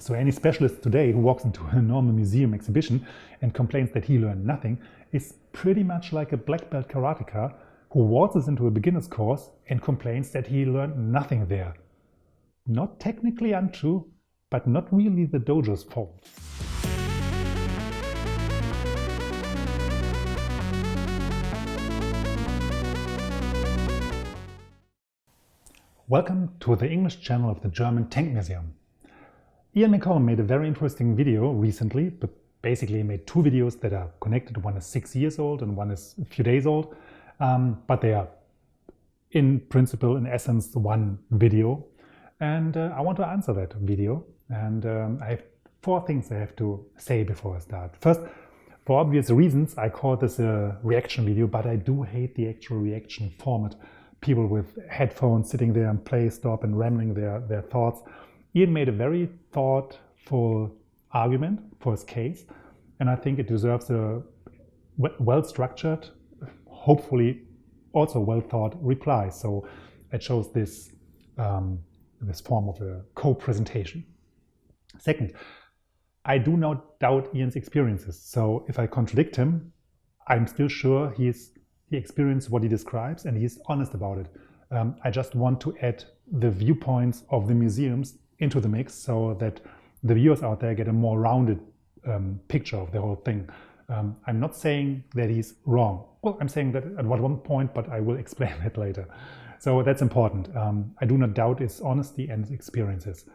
So any specialist today who walks into a normal museum exhibition and complains that he learned nothing is pretty much like a black belt karateka who waltzes into a beginner's course and complains that he learned nothing there. Not technically untrue, but not really the dojo's fault. Welcome to the English channel of the German Tank Museum. Ian McCollums made a very interesting video recently, but basically he made two videos that are connected. One is 6 years old and one is a few days old, but they are in principle, in essence, one video. And I want to answer that video. And I have 4 things I have to say before I start. First, for obvious reasons, I call this a reaction video, but I do hate the actual reaction format. People with headphones sitting there and play, stop and rambling their thoughts. Ian made a very thoughtful argument for his case, and I think it deserves a well-structured, hopefully also well-thought reply. So I chose this form of a co-presentation. Second, I do not doubt Ian's experiences. So if I contradict him, I'm still sure he experienced what he describes and he's honest about it. I just want to add the viewpoints of the museums into the mix so that the viewers out there get a more rounded picture of the whole thing. I'm not saying that he's wrong. Well, I'm saying that at one point, but I will explain that later. So that's important. I do not doubt his honesty and his experiences.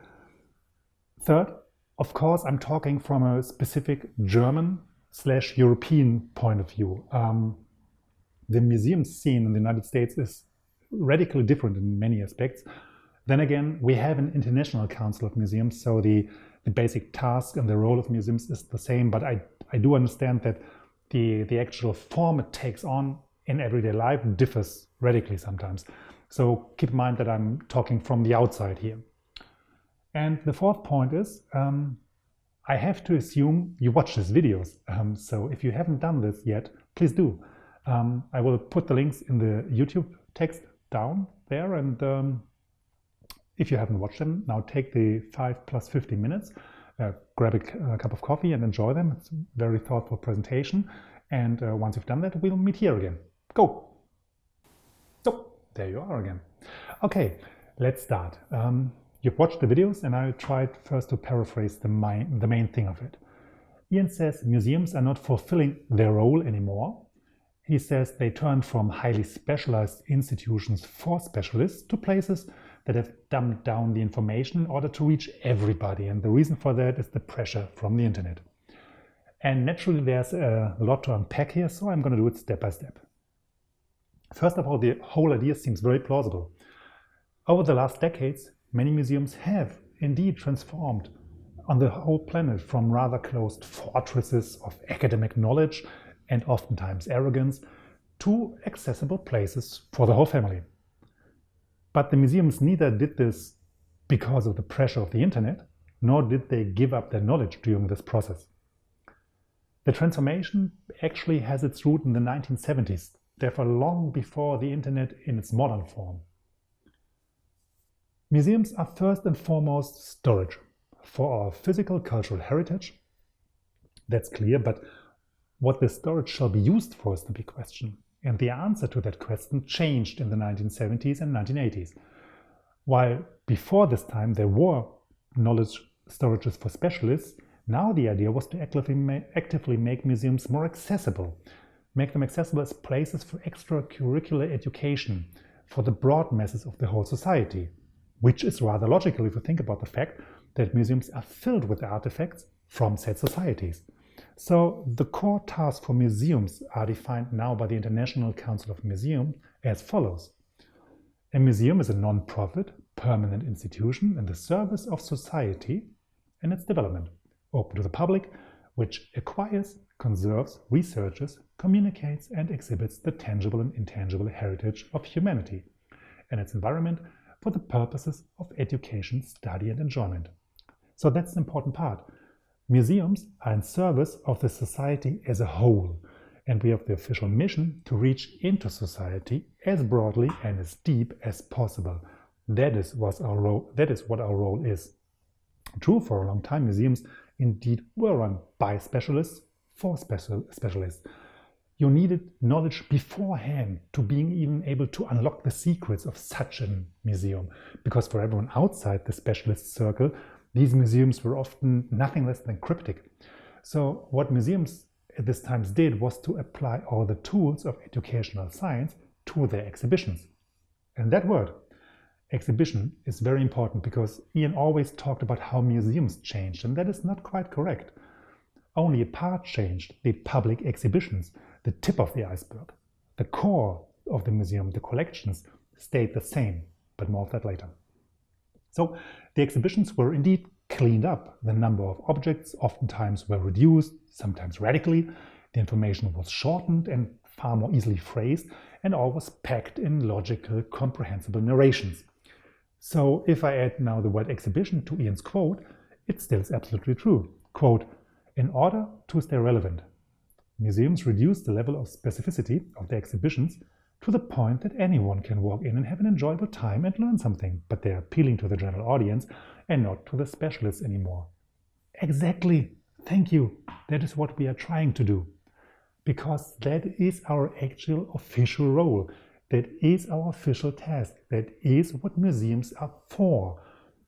Third, of course, I'm talking from a specific German/European point of view. The museum scene in the United States is radically different in many aspects. Then again, we have an international council of museums, so the basic task and the role of museums is the same, but I do understand that the actual form it takes on in everyday life differs radically sometimes. So keep in mind that I'm talking from the outside here. And the fourth point is, I have to assume you watch these videos. So if you haven't done this yet, please do. I will put the links in the YouTube text down there, and if you haven't watched them, now take the 5 + 15 minutes, grab a cup of coffee and enjoy them. It's a very thoughtful presentation, and once you've done that, we'll meet here again. Go! So, there you are again. Okay, let's start. You've watched the videos, and I tried first to paraphrase the main thing of it. Ian says museums are not fulfilling their role anymore. He says they turned from highly specialized institutions for specialists to places that have dumbed down the information in order to reach everybody. And the reason for that is the pressure from the internet. And naturally, there's a lot to unpack here, so I'm going to do it step by step. First of all, the whole idea seems very plausible. Over the last decades, many museums have indeed transformed on the whole planet from rather closed fortresses of academic knowledge and oftentimes arrogance, to accessible places for the whole family. But the museums neither did this because of the pressure of the internet, nor did they give up their knowledge during this process. The transformation actually has its root in the 1970s, therefore long before the internet in its modern form. Museums are first and foremost storage for our physical cultural heritage. That's clear, but what the storage shall be used for is the big question. And the answer to that question changed in the 1970s and 1980s. While before this time there were knowledge storages for specialists, now the idea was to actively make museums more accessible. Make them accessible as places for extracurricular education for the broad masses of the whole society. Which is rather logical if you think about the fact that museums are filled with artifacts from said societies. So the core tasks for museums are defined now by the International Council of Museums as follows. A museum is a non-profit, permanent institution in the service of society and its development, open to the public, which acquires, conserves, researches, communicates and exhibits the tangible and intangible heritage of humanity and its environment for the purposes of education, study and enjoyment. So that's the important part. Museums are in service of the society as a whole, and we have the official mission to reach into society as broadly and as deep as possible. That is what our role is. True, for a long time, museums indeed were run by specialists for specialists. You needed knowledge beforehand to being even able to unlock the secrets of such a museum, because for everyone outside the specialist circle, these museums were often nothing less than cryptic. So what museums at this time did was to apply all the tools of educational science to their exhibitions. And that word, exhibition, is very important, because Ian always talked about how museums changed, and that is not quite correct. Only a part changed: the public exhibitions, the tip of the iceberg. The core of the museum, the collections, stayed the same, but more of that later. So the exhibitions were indeed cleaned up. The number of objects oftentimes were reduced, sometimes radically. The information was shortened and far more easily phrased, and all was packed in logical, comprehensible narrations. So if I add now the word exhibition to Ian's quote, it still is absolutely true. Quote, "In order to stay relevant, museums reduce the level of specificity of their exhibitions to the point that anyone can walk in and have an enjoyable time and learn something, but they're appealing to the general audience and not to the specialists anymore." Exactly. Thank you. That is what we are trying to do, because that is our actual official role. That is our official task. That is what museums are for.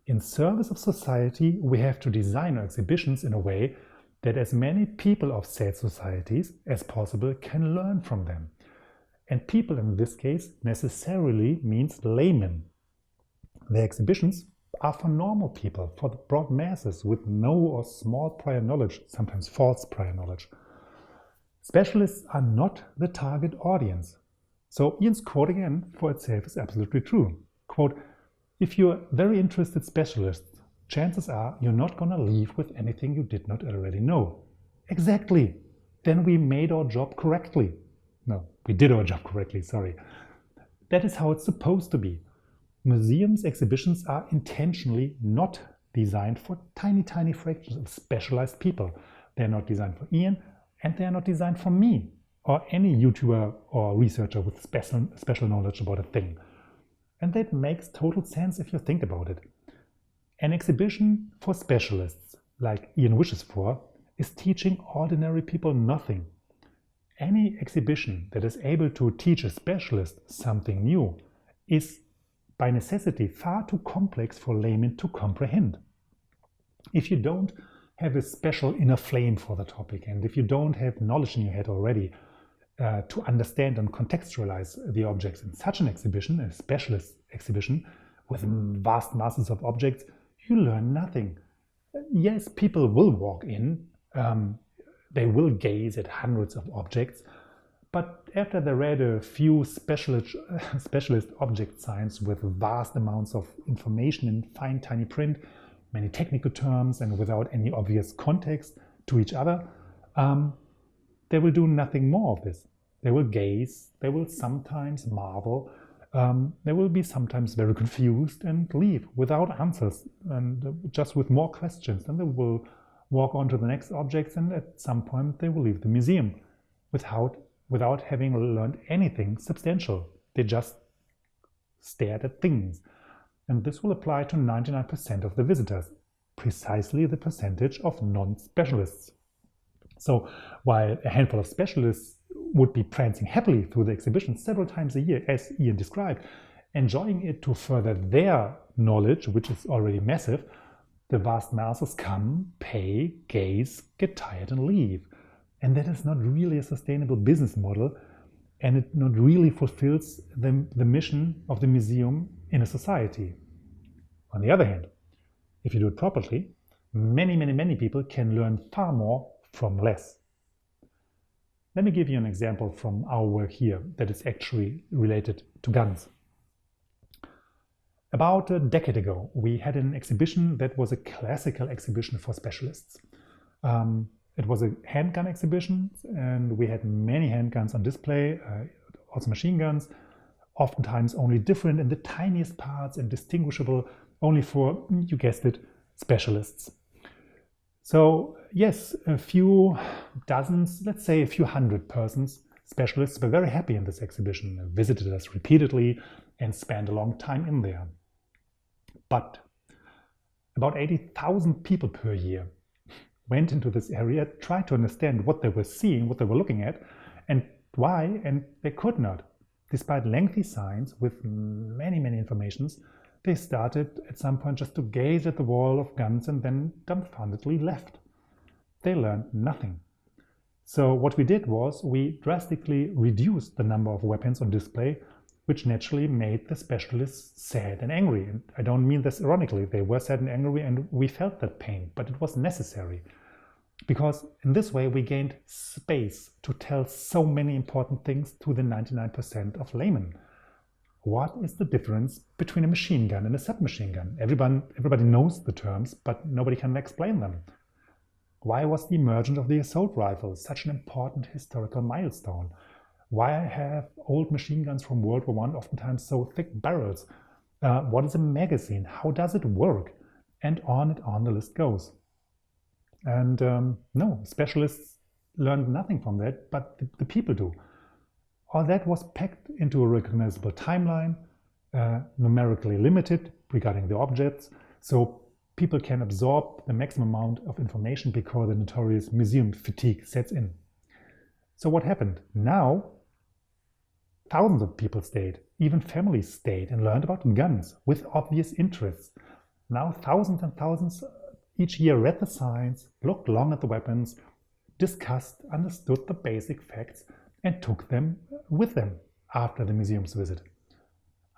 In service of society, we have to design our exhibitions in a way that as many people of said societies as possible can learn from them. And people in this case necessarily means laymen. The exhibitions are for normal people, for the broad masses with no or small prior knowledge, sometimes false prior knowledge. Specialists are not the target audience. So Ian's quote again for itself is absolutely true. Quote, "If you're very interested specialist, chances are you're not going to leave with anything you did not already know." Exactly. Then we made our job correctly. No, we did our job correctly, sorry. That is how it's supposed to be. Museums' exhibitions are intentionally not designed for tiny, tiny fractions of specialized people. They're not designed for Ian, and they're not designed for me or any YouTuber or researcher with special knowledge about a thing. And that makes total sense if you think about it. An exhibition for specialists, like Ian wishes for, is teaching ordinary people nothing. Any exhibition that is able to teach a specialist something new is by necessity far too complex for laymen to comprehend. If you don't have a special inner flame for the topic, and if you don't have knowledge in your head already to understand and contextualize the objects in such an exhibition, a specialist exhibition with vast masses of objects, you learn nothing. Yes, people will walk in, they will gaze at hundreds of objects, but after they read a few specialist object signs with vast amounts of information in fine tiny print, many technical terms, and without any obvious context to each other, they will do nothing more of this. They will gaze, they will sometimes marvel, they will be sometimes very confused and leave without answers and just with more questions. Then they will walk on to the next objects, and at some point they will leave the museum without having learned anything substantial. They just stared at things. And this will apply to 99% of the visitors, precisely the percentage of non-specialists. So while a handful of specialists would be prancing happily through the exhibition several times a year, as Ian described, enjoying it to further their knowledge, which is already massive, the vast masses come, pay, gaze, get tired and leave. And that is not really a sustainable business model, and it not really fulfills the mission of the museum in a society. On the other hand, if you do it properly, many people can learn far more from less. Let me give you an example from our work here that is actually related to guns. About a decade ago, we had an exhibition that was a classical exhibition for specialists. It was a handgun exhibition, and we had many handguns on display, also machine guns, oftentimes only different in the tiniest parts and distinguishable only for, you guessed it, specialists. So yes, a few dozens, let's say a few hundred persons, specialists, were very happy in this exhibition, visited us repeatedly and spent a long time in there. But About 80,000 people per year went into this area, tried to understand what they were seeing, what they were looking at, and why, and they could not. Despite lengthy signs with many informations, they started at some point just to gaze at the wall of guns and then dumbfoundedly left. They learned nothing. So what we did was we drastically reduced the number of weapons on display, which naturally made the specialists sad and angry. And I don't mean this ironically. They were sad and angry and we felt that pain, but it was necessary. Because in this way we gained space to tell so many important things to the 99% of laymen. What is the difference between a machine gun and a submachine gun? Everybody knows the terms, but nobody can explain them. Why was the emergence of the assault rifle such an important historical milestone? Why have old machine guns from World War I oftentimes so thick barrels? What is a magazine? How does it work? And on the list goes. And no, specialists learned nothing from that, but the people do. All that was packed into a recognizable timeline, numerically limited regarding the objects, so people can absorb the maximum amount of information before the notorious museum fatigue sets in. So what happened? Now, thousands of people stayed, even families stayed and learned about guns with obvious interests. Now thousands and thousands each year read the signs, looked long at the weapons, discussed, understood the basic facts, and took them with them after the museum's visit.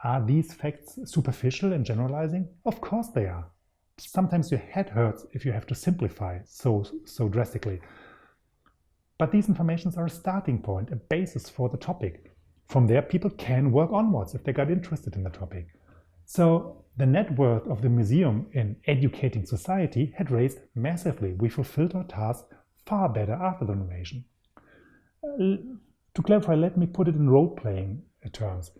Are these facts superficial and generalizing? Of course they are. Sometimes your head hurts if you have to simplify so drastically. But these informations are a starting point, a basis for the topic. From there, people can work onwards if they got interested in the topic. So the net worth of the museum in educating society had raised massively. We fulfilled our task far better after the renovation. To clarify, let me put it in role-playing terms.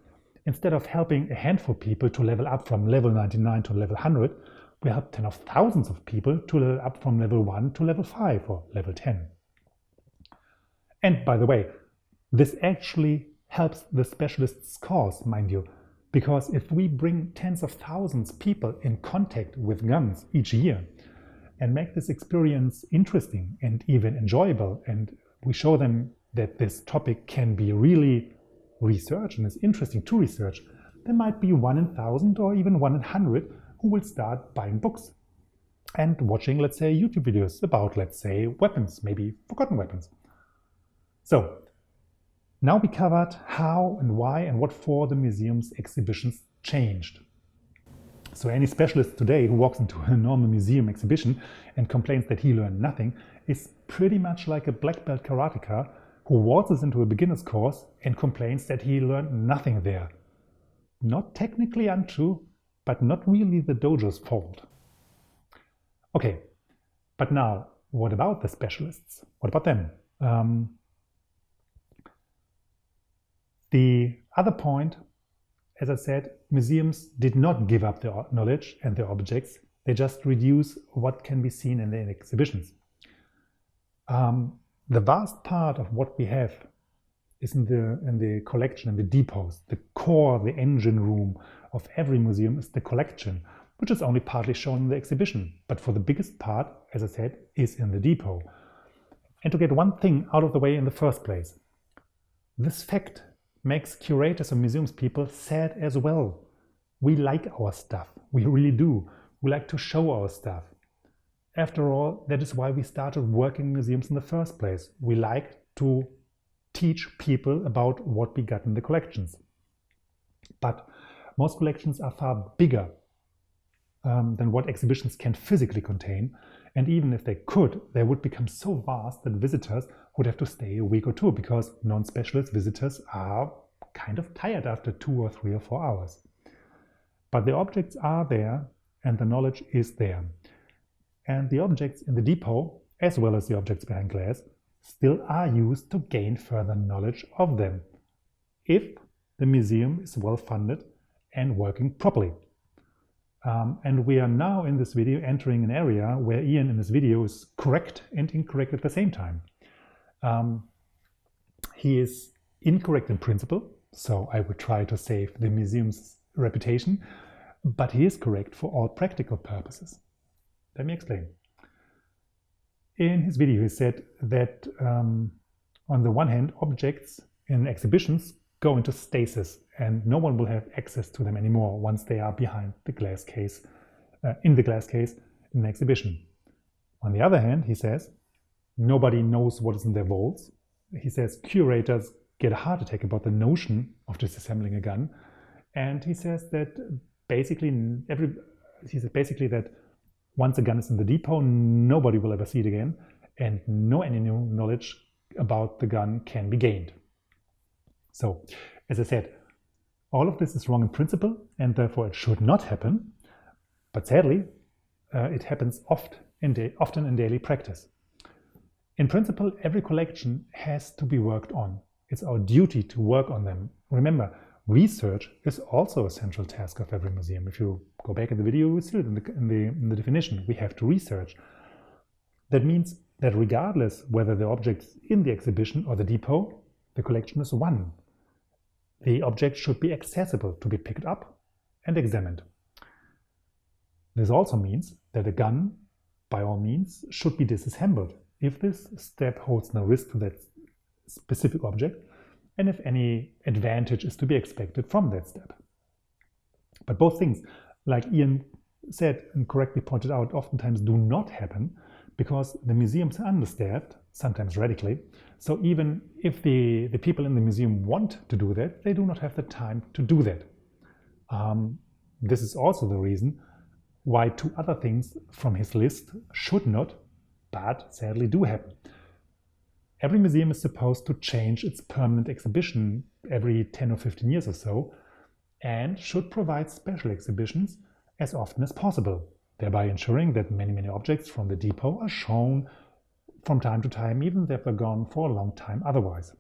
Instead of helping a handful of people to level up from level 99 to level 100, we helped 10 of thousands of people to level up from level 1 to level 5 or level 10. And by the way, this actually helps the specialist's cause, mind you, because if we bring tens of thousands of people in contact with guns each year and make this experience interesting and even enjoyable, and we show them that this topic can be really researched and is interesting to research, there might be 1 in 1,000 or even 1 in 100 who will start buying books and watching, let's say, YouTube videos about, let's say, weapons, maybe forgotten weapons. So now we covered how and why and what for the museum's exhibitions changed. So any specialist today who walks into a normal museum exhibition and complains that he learned nothing is pretty much like a black belt karateka who waltzes into a beginner's course and complains that he learned nothing there. Not technically untrue, but not really the dojo's fault. Okay, but now what about the specialists? What about them? The other point, as I said, museums did not give up their knowledge and their objects. They just reduce what can be seen in their exhibitions. The vast part of what we have is in the collection, in the depots. The core, the engine room of every museum is the collection, which is only partly shown in the exhibition. But for the biggest part, as I said, is in the depot. And to get one thing out of the way in the first place, this fact makes curators and museums people sad as well. We like our stuff. We really do. We like to show our stuff. After all, that is why we started working in museums in the first place. We like to teach people about what we got in the collections. But most collections are far bigger than what exhibitions can physically contain. And even if they could, they would become so vast that visitors would have to stay a week or two, because non-specialist visitors are kind of tired after 2 or 3 or 4 hours. But the objects are there and the knowledge is there. And the objects in the depot, as well as the objects behind glass, still are used to gain further knowledge of them, if the museum is well funded and working properly. And we are now in this video entering an area where Ian in this video is correct and incorrect at the same time. He is incorrect in principle, so I would try to save the museum's reputation, but he is correct for all practical purposes. Let me explain. In his video, he said that on the one hand, objects in exhibitions go into stasis and no one will have access to them anymore once they are behind the glass case, in an exhibition. On the other hand, he says, nobody knows what is in their vaults. He says curators get a heart attack about the notion of disassembling a gun. And he says that basically that once a gun is in the depot, nobody will ever see it again, and any new knowledge about the gun can be gained. So, as I said, all of this is wrong in principle, and therefore it should not happen. But sadly, it happens often in daily practice. In principle, every collection has to be worked on. It's our duty to work on them. Remember, research is also a central task of every museum. If you go back in the video, we see it in the definition. We have to research. That means that regardless whether the object is in the exhibition or the depot, the collection is one. The object should be accessible to be picked up and examined. This also means that a gun, by all means, should be disassembled if this step holds no risk to that specific object and if any advantage is to be expected from that step. But both things, like Ian said and correctly pointed out, oftentimes do not happen because the museums are understaffed, sometimes radically. So even if the people in the museum want to do that, they do not have the time to do that. This is also the reason why two other things from his list should not, but sadly do happen. Every museum is supposed to change its permanent exhibition every 10 or 15 years or so, and should provide special exhibitions as often as possible, thereby ensuring that many objects from the depot are shown from time to time, even if they're gone for a long time otherwise.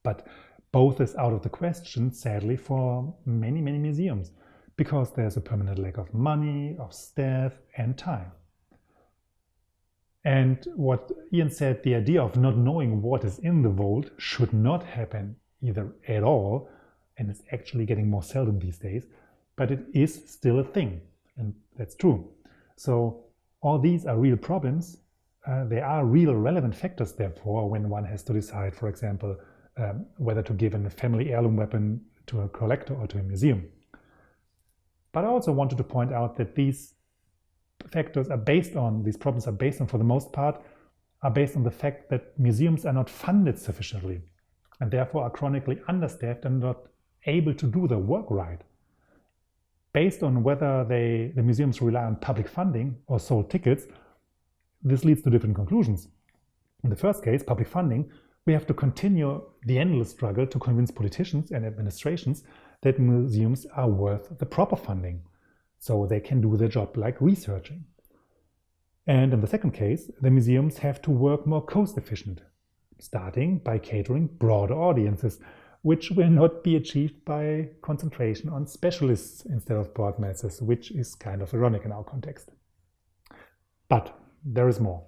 But both is out of the question, sadly, for many museums, because there's a permanent lack of money, of staff, and time. And what Ian said, the idea of not knowing what is in the vault should not happen either at all, and it's actually getting more seldom these days, but it is still a thing, and that's true. So all these are real problems. There are real relevant factors, therefore, when one has to decide, for example, whether to give a family heirloom weapon to a collector or to a museum. But I also wanted to point out that these problems are based on, for the most part, are based on the fact that museums are not funded sufficiently and therefore are chronically understaffed and not able to do their work right. Based on whether the museums rely on public funding or sold tickets, this leads to different conclusions. In the first case, public funding, we have to continue the endless struggle to convince politicians and administrations that museums are worth the proper funding, so they can do their job like researching. And in the second case, the museums have to work more cost efficient, starting by catering broader audiences, which will not be achieved by concentration on specialists instead of broad masses, which is kind of ironic in our context. But there is more.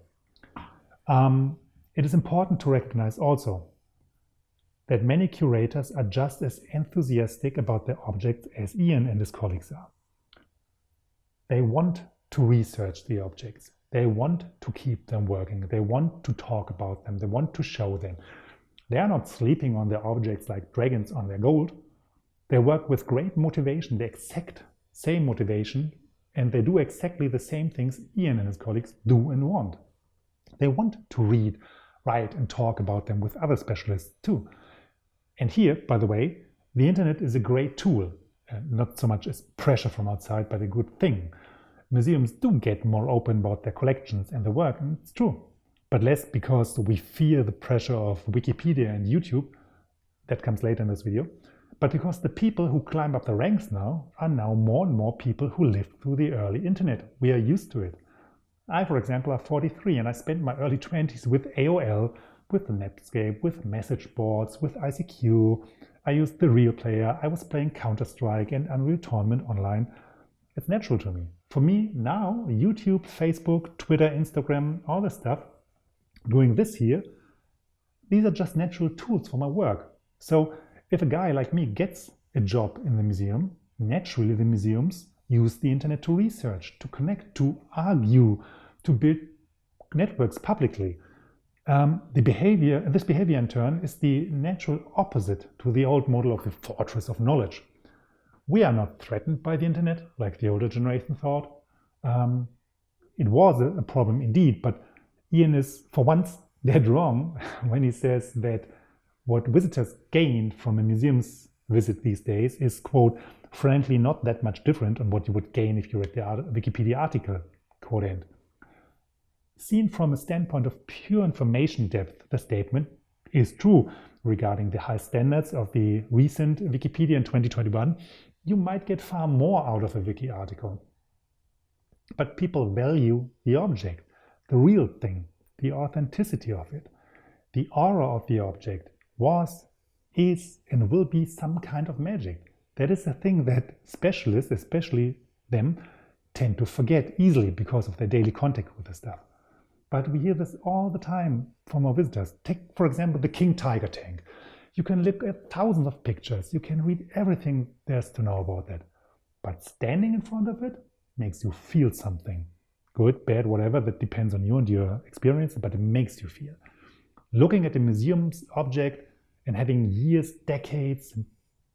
It is important to recognize also that many curators are just as enthusiastic about their objects as Ian and his colleagues are. They want to research the objects. They want to keep them working. They want to talk about them. They want to show them. They are not sleeping on their objects like dragons on their gold. They work with great motivation, the exact same motivation, and they do exactly the same things Ian and his colleagues do and want. They want to read, write, and talk about them with other specialists too. And here, by the way, the internet is a great tool, not so much as pressure from outside, but a good thing. Museums do get more open about their collections and their work, and it's true. But less because we fear the pressure of Wikipedia and YouTube, that comes later in this video, but because the people who climb up the ranks now are now more and more people who lived through the early internet. We are used to it. I, for example, am 43 and I spent my early 20s with AOL, with Netscape, with message boards, with ICQ. I used the Real Player. I was playing Counter-Strike and Unreal Tournament online. It's natural to me. For me now, YouTube, Facebook, Twitter, Instagram, all this stuff, doing this here, these are just natural tools for my work. So if a guy like me gets a job in the museum, naturally the museums use the internet to research, to connect, to argue, to build networks publicly. This behavior in turn is the natural opposite to the old model of the fortress of knowledge. We are not threatened by the internet like the older generation thought. It was a problem indeed, but Ian is for once dead wrong when he says that what visitors gain from a museum's visit these days is, quote, frankly not that much different on what you would gain if you read the Wikipedia article, quote end. Seen from a standpoint of pure information depth, the statement is true regarding the high standards of the recent Wikipedia in 2021. You might get far more out of a wiki article. But people value the object, the real thing, the authenticity of it. The aura of the object was, is, and will be some kind of magic. That is a thing that specialists, especially them, tend to forget easily because of their daily contact with the stuff. But we hear this all the time from our visitors. Take, for example, the King Tiger tank. You can look at thousands of pictures. You can read everything there's to know about that. But standing in front of it makes you feel something. Good, bad, whatever, that depends on you and your experience, but it makes you feel. Looking at a museum's object and having years, decades,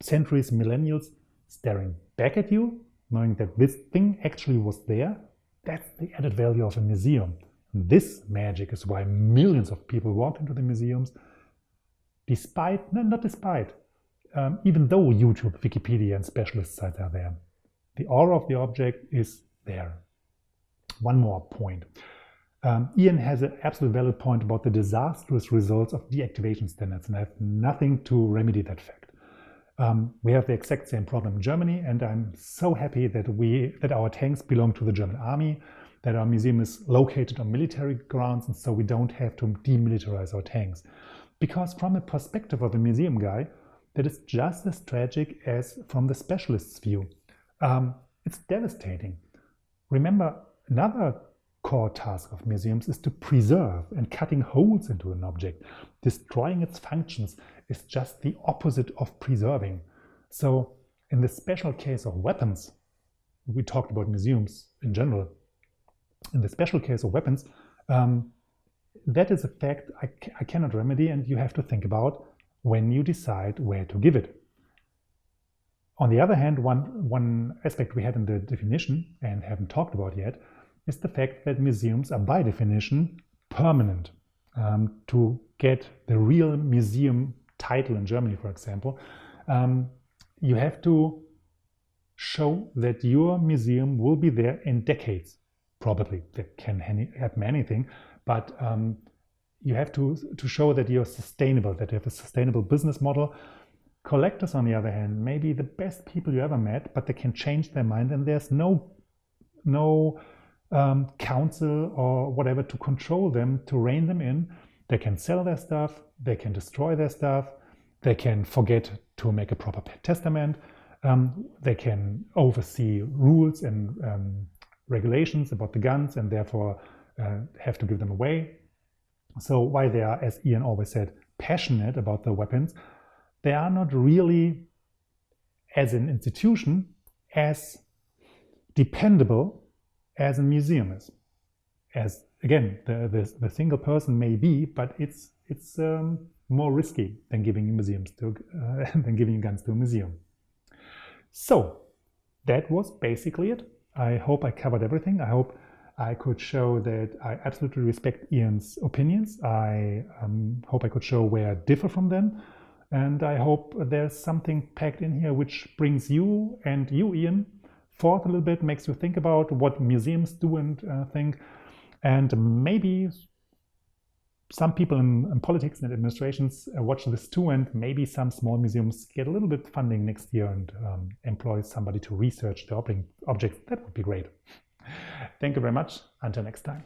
centuries, millennials staring back at you, knowing that this thing actually was there, that's the added value of a museum. This magic is why millions of people walk into the museums, even though YouTube, Wikipedia, and specialist sites are there. The aura of the object is there. One more point. Ian has an absolutely valid point about the disastrous results of deactivation standards, and I have nothing to remedy that fact. We have the exact same problem in Germany, and I'm so happy that our tanks belong to the German army, that our museum is located on military grounds, and so we don't have to demilitarize our tanks. Because from a perspective of a museum guy, that is just as tragic as from the specialist's view. It's devastating. Remember, another core task of museums is to preserve, and cutting holes into an object, destroying its functions, is just the opposite of preserving. So in the special case of weapons, we talked about museums in general, in the special case of weapons, that is a fact I cannot remedy, and you have to think about when you decide where to give it. On the other hand, one aspect we had in the definition and haven't talked about yet is the fact that museums are by definition permanent. To get the real museum title in Germany, for example, you have to show that your museum will be there in decades. Probably that can happen anything, but you have to show that you're sustainable, that you have a sustainable business model. Collectors, on the other hand, may be the best people you ever met, but they can change their mind, and there's no council or whatever to control them, to rein them in. They can sell their stuff, they can destroy their stuff, they can forget to make a proper testament, they can oversee rules and regulations about the guns and therefore have to give them away. So while they are, as Ian always said, passionate about the weapons, they are not really, as an institution, as dependable as a museum is. As again, the single person may be, but it's more risky than giving guns to a museum. So that was basically it. I hope I covered everything. I hope I could show that I absolutely respect Ian's opinions. I hope I could show where I differ from them. And I hope there's something packed in here which brings you and you, Ian, forth a little bit, makes you think about what museums do and think. And maybe some people in politics and administrations watch this too, and maybe some small museums get a little bit funding next year and employ somebody to research the objects. That would be great. Thank you very much. Until next time.